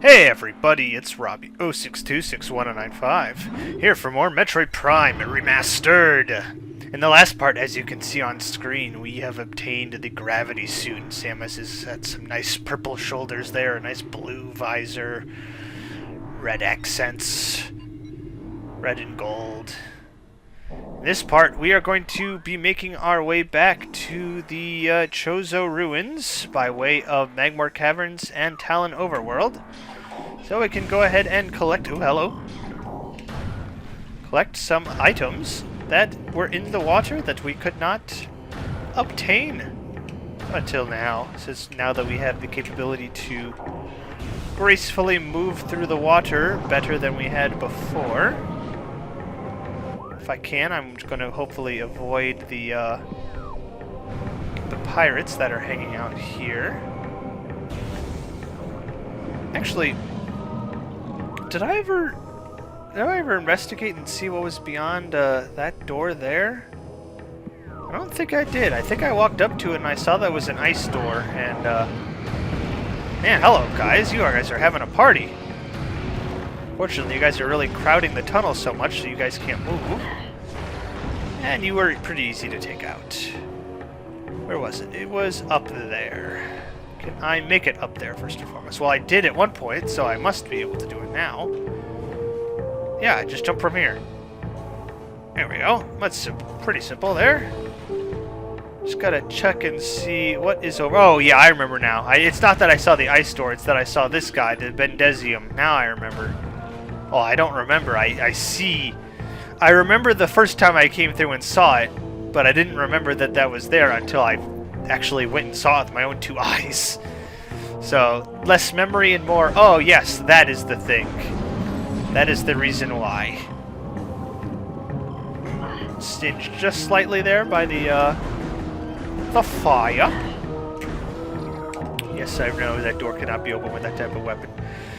Hey everybody, it's Robbie 0626195 here for more Metroid Prime Remastered. In the last part, as you can see on screen, we have obtained the gravity suit. Samus has had some nice purple shoulders there, a nice blue visor, red accents, red and gold. In this part, we are going to be making our way back to the Chozo Ruins by way of Magmor Caverns and Talon Overworld. So we can go ahead and collect... Oh, hello. Collect some items that were in the water that we could not obtain until now. Since now that we have the capability to gracefully move through the water better than we had before. If I can, I'm going to hopefully avoid the pirates that are hanging out here. Actually, did I ever investigate and see what was beyond that door there? I don't think I did. I think I walked up to it and I saw that was an ice door. And man, hello guys! You guys are having a party. Fortunately, you guys are really crowding the tunnel so much so you guys can't move. And you were pretty easy to take out. Where was it? It was up there. Can I make it up there first and foremost? Well, I did at one point, so I must be able to do it now. Yeah, just jump from here. There we go. That's pretty simple there. Just gotta check and see what is over... Oh, yeah, I remember now. It's not that I saw the ice door, it's that I saw this guy, the Bendezium. Now I remember. Oh, I don't remember. I see. I remember the first time I came through and saw it, but I didn't remember that that was there until I actually went and saw it with my own two eyes. So, less memory and more... Oh, yes, that is the thing. That is the reason why. Singed just slightly there by the fire. Yes, I know that door cannot be opened with that type of weapon.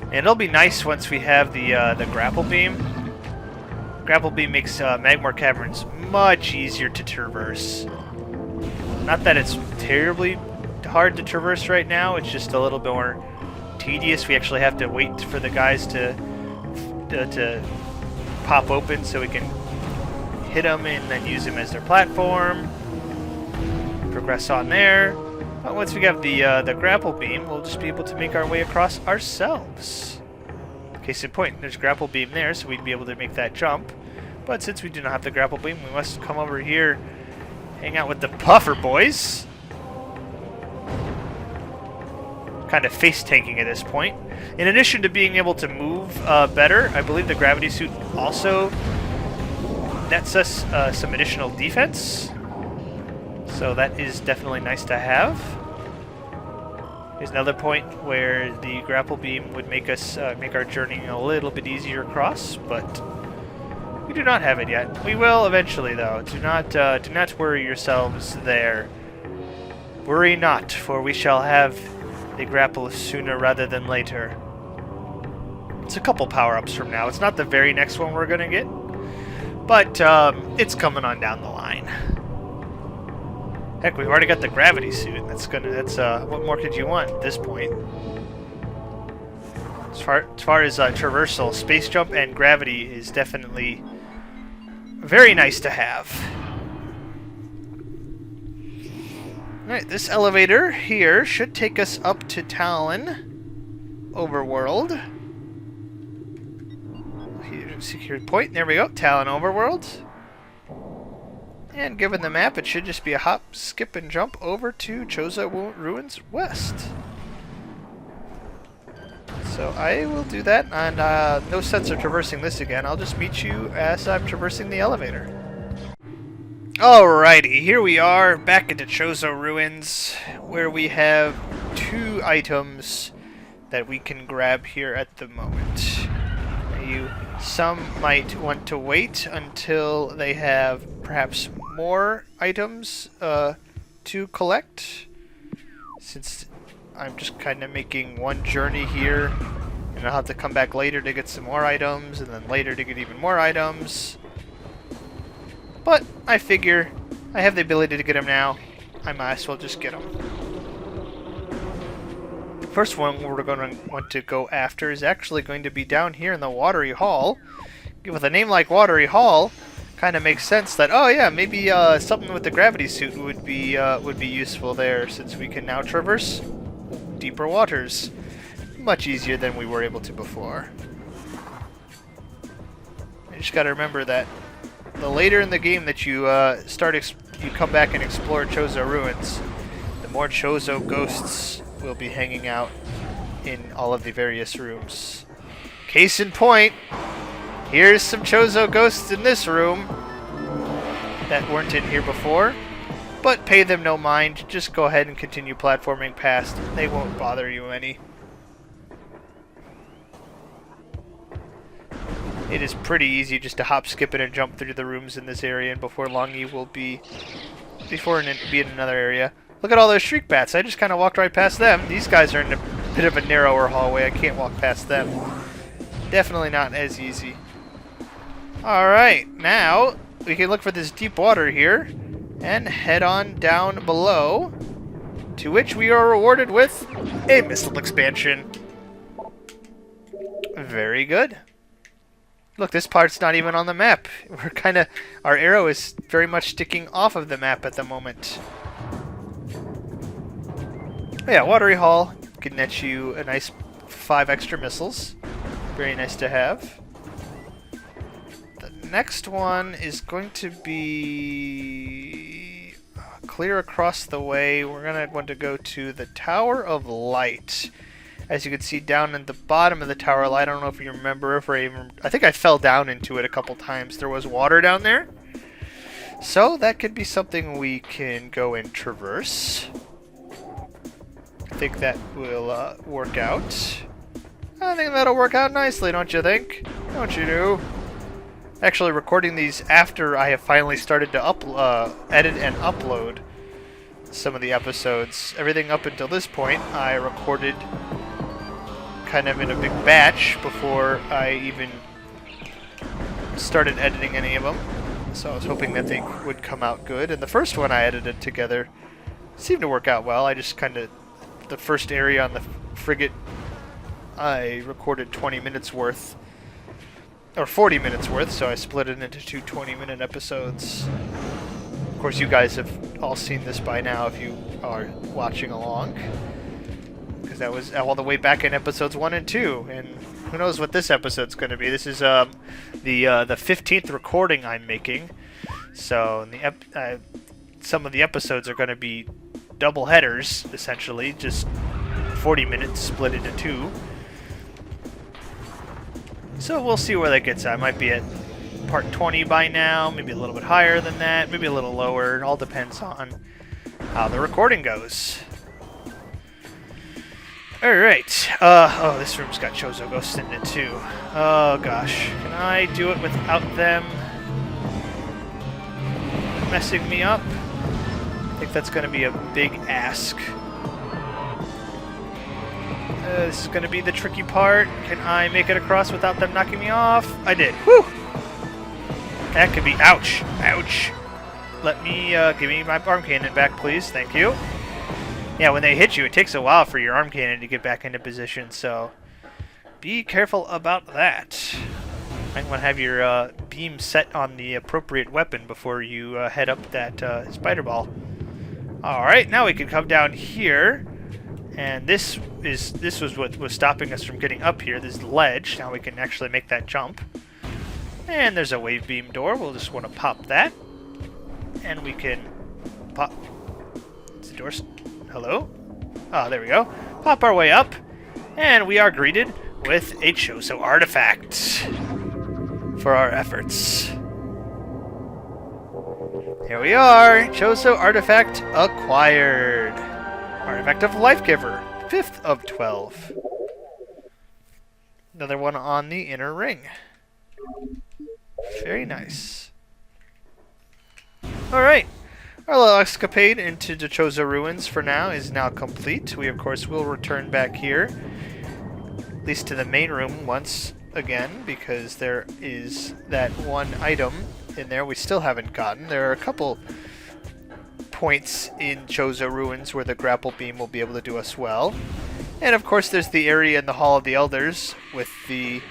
And it'll be nice once we have the grapple beam. Grapple beam makes Magmor Caverns much easier to traverse. Not that it's terribly hard to traverse right now, it's just a little bit more tedious. We actually have to wait for the guys to pop open so we can hit them and then use them as their platform. Progress on there. But once we have the grapple beam, we'll just be able to make our way across ourselves. Case in point, there's grapple beam there, so we'd be able to make that jump. But since we do not have the grapple beam, we must come over here, hang out with the puffer boys. Kind of face tanking at this point. In addition to being able to move better, I believe the gravity suit also nets us some additional defense. So that is definitely nice to have. There's another point where the grapple beam would make us make our journey a little bit easier across, but we do not have it yet. We will eventually, though. Do not worry yourselves there. Worry not, for we shall have the grapple sooner rather than later. It's a couple power-ups from now. It's not the very next one we're gonna get, but it's coming on down the line. Heck, we've already got the gravity suit. What more could you want at this point? As far as traversal, space jump and gravity is definitely very nice to have. Alright, this elevator here should take us up to Talon Overworld. Secured point, there we go, Talon Overworld. And given the map, it should just be a hop, skip, and jump over to Chozo Ruins West. So I will do that, and no sense of traversing this again. I'll just meet you as I'm traversing the elevator. Alrighty, here we are, back into Chozo Ruins, where we have two items that we can grab here at the moment. Some might want to wait until they have perhaps more items to collect, since I'm just kind of making one journey here, and I'll have to come back later to get some more items, and then later to get even more items. But I figure I have the ability to get them now. I might as well just get them. First one we're going to want to go after is actually going to be down here in the Watery Hall. With a name like Watery Hall, kind of makes sense that, oh yeah, maybe something with the gravity suit would be useful there, since we can now traverse deeper waters much easier than we were able to before. You just got to remember that the later in the game that you you come back and explore Chozo ruins, the more Chozo ghosts will be hanging out in all of the various rooms. Case in point, here's some Chozo ghosts in this room that weren't in here before, but pay them no mind. Just go ahead and continue platforming past. They won't bother you any. It is pretty easy just to hop, skip it, and jump through the rooms in this area, and before long you will be in another area. Look at all those shriek bats. I just kind of walked right past them. These guys are in a bit of a narrower hallway. I can't walk past them. Definitely not as easy. Alright, now we can look for this deep water here and head on down below, to which we are rewarded with a missile expansion. Very good. Look, this part's not even on the map. Our arrow is very much sticking off of the map at the moment. But yeah, Watery Hall can net you a nice 5 extra missiles. Very nice to have. The next one is going to be clear across the way. We're going to want to go to the Tower of Light. As you can see down in the bottom of the Tower of Light, I don't know if you remember, I think I fell down into it a couple times. There was water down there. So that could be something we can go and traverse. I think that will work out. I think that'll work out nicely, don't you think? Don't you do? Actually, recording these after I have finally started to edit and upload some of the episodes. Everything up until this point, I recorded kind of in a big batch before I even started editing any of them. So I was hoping that they would come out good. And the first one I edited together seemed to work out well. I just the first area on the Frigate, I recorded 20 minutes worth, or 40 minutes worth, so I split it into 2 20-minute episodes. Of course, you guys have all seen this by now if you are watching along, because that was all the way back in episodes 1 and 2, and who knows what this episode's going to be. This is the 15th recording I'm making, so some of the episodes are going to be double headers, essentially, just 40 minutes split into 2. So we'll see where that gets at. I might be at part 20 by now, maybe a little bit higher than that, maybe a little lower. It all depends on how the recording goes. Alright. Oh, this room's got Chozo Ghosts in it too. Oh gosh. Can I do it without them messing me up? I think that's going to be a big ask. This is going to be the tricky part. Can I make it across without them knocking me off? I did. Whew! That could be... Ouch! Ouch! Let me... give me my arm cannon back, please. Thank you. Yeah, when they hit you, it takes a while for your arm cannon to get back into position, so... be careful about that. Might want to have your beam set on the appropriate weapon before you head up that spider ball. Alright, now we can come down here, and this was what was stopping us from getting up here, this ledge. Now we can actually make that jump. And there's a wave beam door. We'll just want to pop that, and we can pop... Is the door... Hello? Oh, there we go. Pop our way up, and we are greeted with a Chozo artifact for our efforts. Here we are! Chozo artifact acquired! Artifact of Life Giver, 5th of 12. Another one on the inner ring. Very nice. Alright, our little escapade into the Chozo ruins for now is now complete. We, of course, will return back here, at least to the main room once again, because there is that one item in there we still haven't gotten. There are a couple points in Chozo ruins where the grapple beam will be able to do us well. And of course, there's the area in the Hall of the Elders with the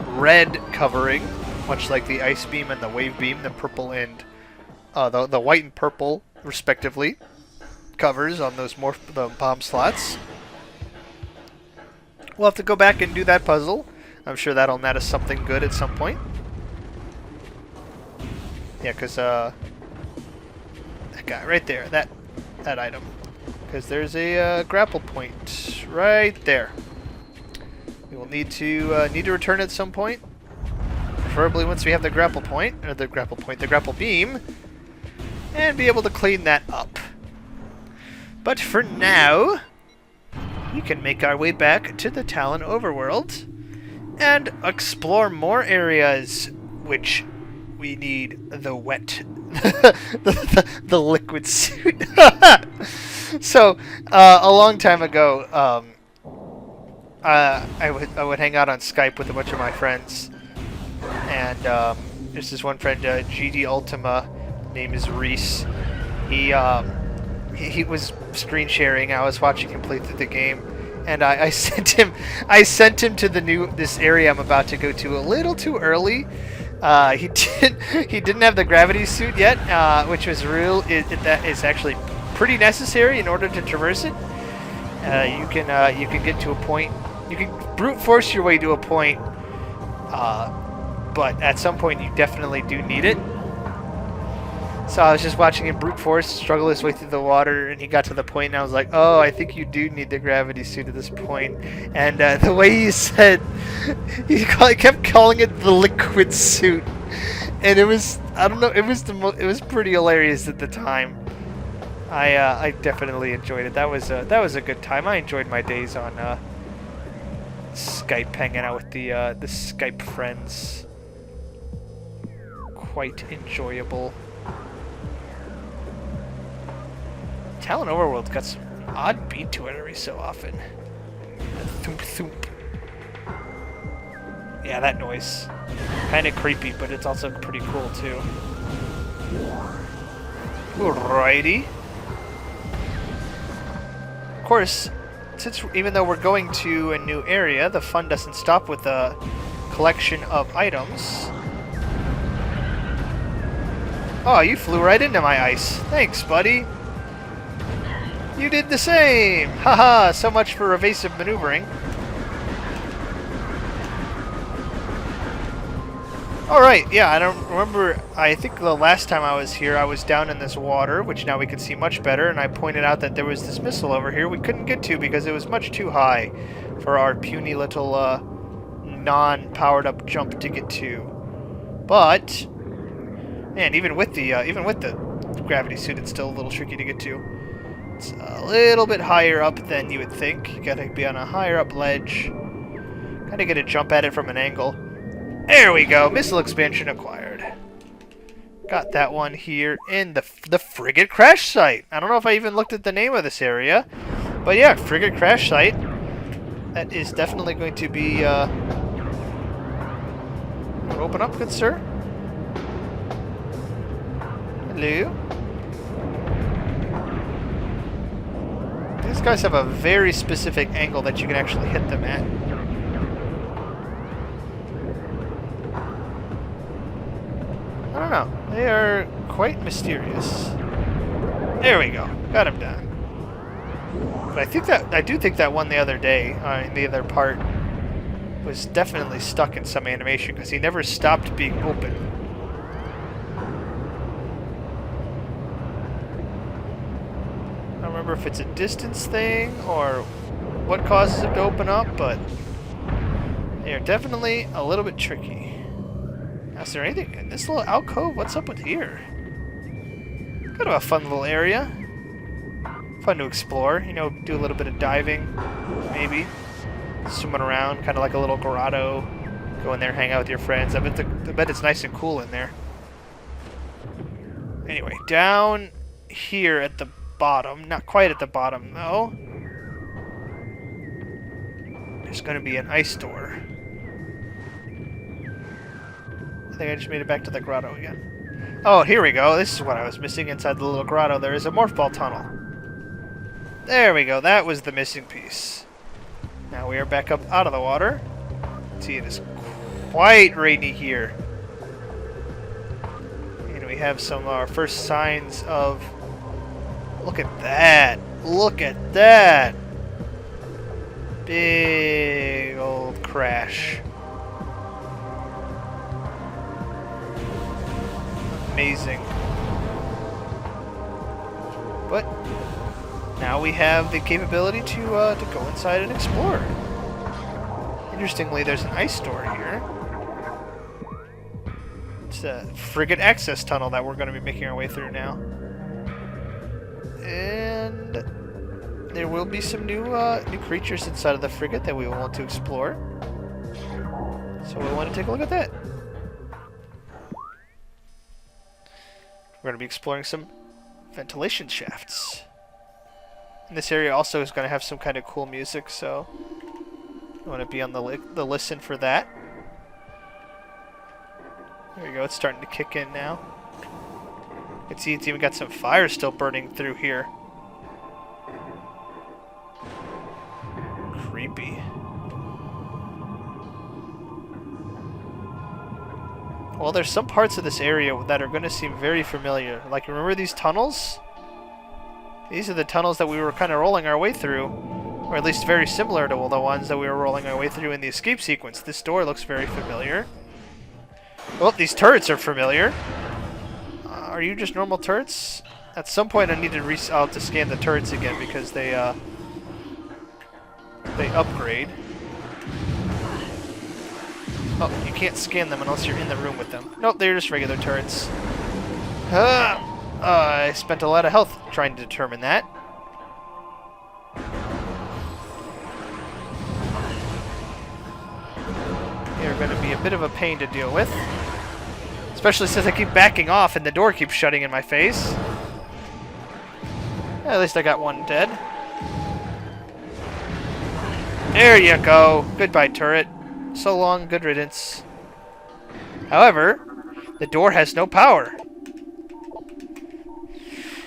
red covering, much like the ice beam and the wave beam, the purple and the white and purple, respectively, covers on those the bomb slots. We'll have to go back and do that puzzle. I'm sure that'll net us something good at some point. Yeah, because that guy right there, that item. Because there's a grapple point right there. We will need to return at some point, preferably once we have the grapple point, or the grapple beam, and be able to clean that up. But for now, we can make our way back to the Talon overworld and explore more areas which we need the wet, the liquid suit. So, a long time ago, I would hang out on Skype with a bunch of my friends, and there's this one friend, GD Ultima, name is Reese. He was screen sharing. I was watching him play through the game, and I sent him to this area I'm about to go to a little too early. He didn't have the gravity suit yet, which was that is actually pretty necessary in order to traverse it. You can get to a point. You can brute force your way to a point, but at some point you definitely do need it. So I was just watching him brute force struggle his way through the water, and he got to the point, and I was like, "Oh, I think you do need the gravity suit at this point." And the way he said, he kept calling it the liquid suit, and it was, I don't know, it was pretty hilarious at the time. I definitely enjoyed it. That was a good time. I enjoyed my days on Skype, hanging out with the Skype friends. Quite enjoyable. Talon Overworld's got some odd beat to it every so often. Thump thump. Yeah, that noise. Kind of creepy, but it's also pretty cool too. Alrighty. Of course, even though we're going to a new area, the fun doesn't stop with the collection of items. Oh, you flew right into my ice. Thanks, buddy. You did the same! Haha, so much for evasive maneuvering. Alright, yeah, I don't remember. I think the last time I was here, I was down in this water, which now we can see much better, and I pointed out that there was this missile over here we couldn't get to because it was much too high for our puny little non-powered up jump to get to. But, man, even with the gravity suit, it's still a little tricky to get to. It's a little bit higher up than you would think. You gotta be on a higher up ledge. Gotta get a jump at it from an angle. There we go. Missile expansion acquired. Got that one here in the Frigate crash site. I don't know if I even looked at the name of this area, but yeah, Frigate crash site. That is definitely going to be. Open up, good sir. Hello. These guys have a very specific angle that you can actually hit them at. I don't know. They are quite mysterious. There we go. Got him down. But I do think that one the other day, in the other part, was definitely stuck in some animation because he never stopped being open. I don't remember if it's a distance thing or what causes it to open up, but they're definitely a little bit tricky. Now, is there anything in this little alcove? What's up with here? Kind of a fun little area. Fun to explore. You know, do a little bit of diving, maybe. Swimming around, kind of like a little grotto. Go in there, hang out with your friends. I bet it's nice and cool in there. Anyway, down here at the bottom, not quite at the bottom though, there's going to be an ice door. I think I just made it back to the grotto again. Oh, here we go. This is what I was missing inside the little grotto. There is a morph ball tunnel. There we go. That was the missing piece. Now we are back up out of the water. See, it is quite rainy here. And we have some of our first signs of... Look at that! Look at that! Big old crash. Amazing. But now we have the capability to go inside and explore. Interestingly, there's an ice door here. It's a Frigate access tunnel that we're going to be making our way through now. And there will be some new creatures inside of the Frigate that we will want to explore. So we want to take a look at that. We're going to be exploring some ventilation shafts. And this area also is going to have some kind of cool music, so you want to be on the listen for that. There you go, it's starting to kick in now. You can see it's even got some fire still burning through here. Creepy. Well, there's some parts of this area that are going to seem very familiar. Like, remember these tunnels? These are the tunnels that we were kind of rolling our way through. Or at least very similar to the ones that we were rolling our way through in the escape sequence. This door looks very familiar. Oh, these turrets are familiar. Are you just normal turrets? At some point I need to I'll have to scan the turrets again because they upgrade. Oh, you can't scan them unless you're in the room with them. Nope, they're just regular turrets. I spent a lot of health trying to determine that. They're going to be a bit of a pain to deal with. Especially since I keep backing off and the door keeps shutting in my face. At least I got one dead. There you go. Goodbye, turret. So long, good riddance. However, the door has no power.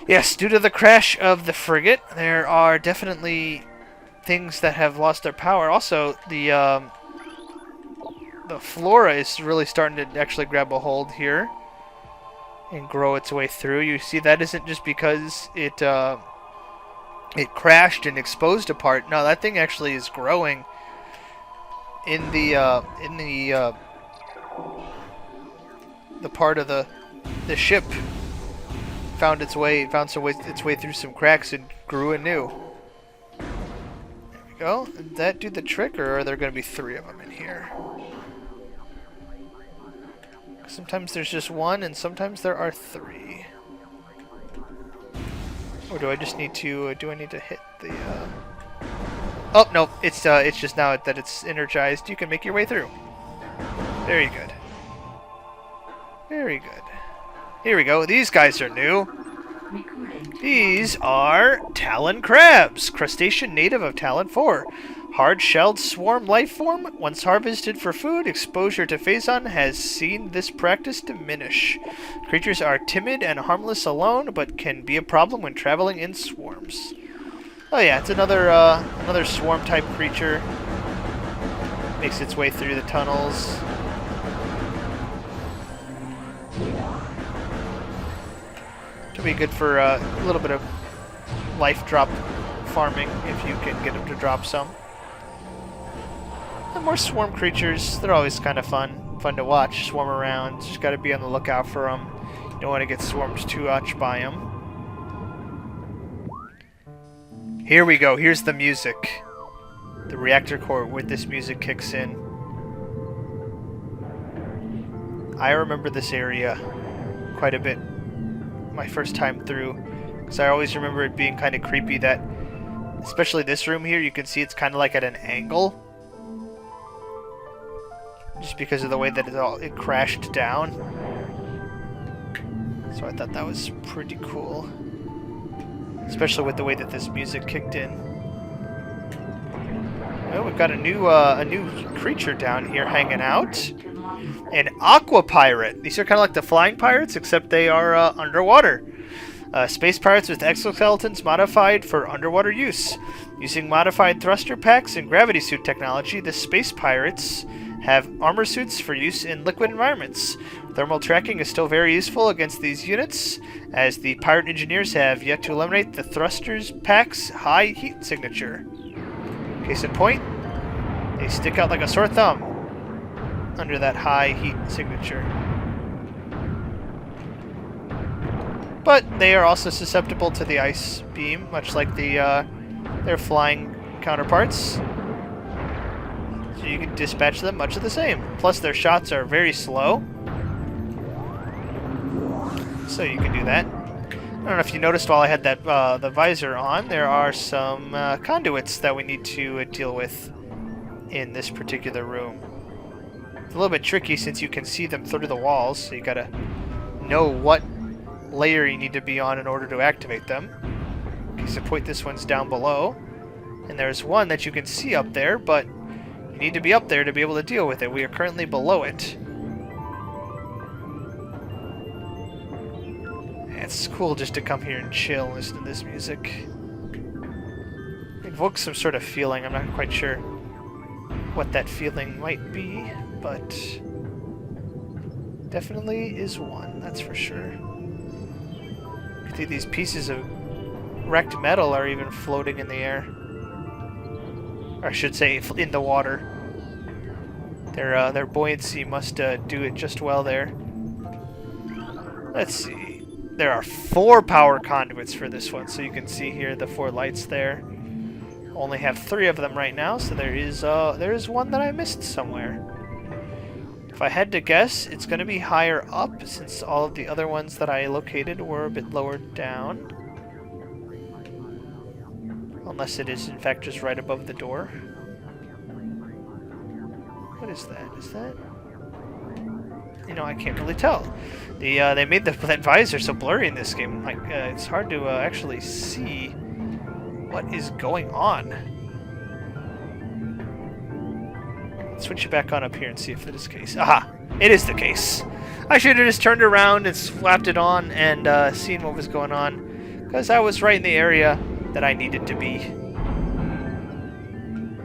Yes, due to the crash of the frigate, there are definitely things that have lost their power. Also, the flora is really starting to actually grab a hold here and grow its way through. You see, that isn't just because it crashed and exposed a part. No, that thing actually is growing in the part of the ship. Found its way through some cracks and grew anew. There we go. Did that do the trick, or are there going to be 3 of them in here? Sometimes there's just 1, and sometimes there are 3. Or do I just need to? Do I need to hit the? Oh no! It's just now that it's energized. You can make your way through. Very good. Very good. Here we go. These guys are new. These are Talon crabs, crustacean native of Talon 4. Hard-shelled swarm life form. Once harvested for food, exposure to phazon has seen this practice diminish. Creatures are timid and harmless alone, but can be a problem when traveling in swarms. Oh yeah, it's another swarm-type creature. Makes its way through the tunnels. It'll be good for a little bit of life drop farming if you can get them to drop some. And more swarm creatures, they're always kind of fun to watch, swarm around. Just got to be on the lookout for them. You don't want to get swarmed too much by them. Here we go, here's the music. The reactor core where this music kicks in. I remember this area quite a bit my first time through, because I always remember it being kind of creepy that, especially this room here, you can see it's kind of like at an angle. Just because of the way that it crashed down. So I thought that was pretty cool. Especially with the way that this music kicked in. Well, we've got a new creature down here hanging out. An aqua pirate. These are kind of like the flying pirates, except they are underwater. Space pirates with exoskeletons modified for underwater use. Using modified thruster packs and gravity suit technology, the space pirates have armor suits for use in liquid environments. Thermal tracking is still very useful against these units, as the pirate engineers have yet to eliminate the thrusters pack's high heat signature. Case in point, they stick out like a sore thumb under that high heat signature. But they are also susceptible to the ice beam, much like their flying counterparts. So you can dispatch them much of the same. Plus their shots are very slow, so you can do that. I don't know if you noticed while I had that the visor on, there are some conduits that we need to deal with in this particular room. It's a little bit tricky since you can see them through the walls, so you gotta know what layer you need to be on in order to activate them. Case in point, this one's down below, and there's one that you can see up there, but you need to be up there to be able to deal with it. We are currently below it. It's cool just to come here and chill and listen to this music. It evokes some sort of feeling. I'm not quite sure what that feeling might be, but definitely is one, that's for sure. I think these pieces of wrecked metal are even floating in the air. Or I should say, in the water. Their buoyancy must do it just well there. Let's see. There are 4 power conduits for this one, so you can see here the 4 lights there. Only have 3 of them right now, so there is one that I missed somewhere. If I had to guess, it's going to be higher up, since all of the other ones that I located were a bit lower down. Unless it is, in fact, just right above the door. What is that? Is that... You know, I can't really tell. They made that visor so blurry in this game. Like, it's hard to actually see what is going on. Switch it back on up here and see if it is the case. Aha! It is the case. I should have just turned around and slapped it on and seen what was going on, because I was right in the area that I needed to be.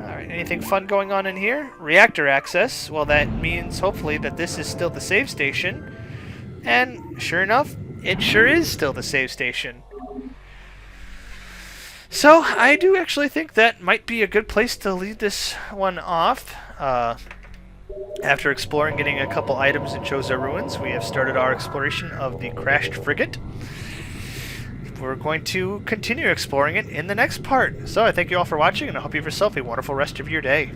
Alright, anything fun going on in here? Reactor access. Well, that means hopefully that this is still the save station. And sure enough, it sure is still the save station. So, I do actually think that might be a good place to leave this one off. After exploring, getting a couple items in Chozo Ruins, we have started our exploration of the crashed frigate. We're going to continue exploring it in the next part. So I thank you all for watching, and I hope you have yourself a wonderful rest of your day.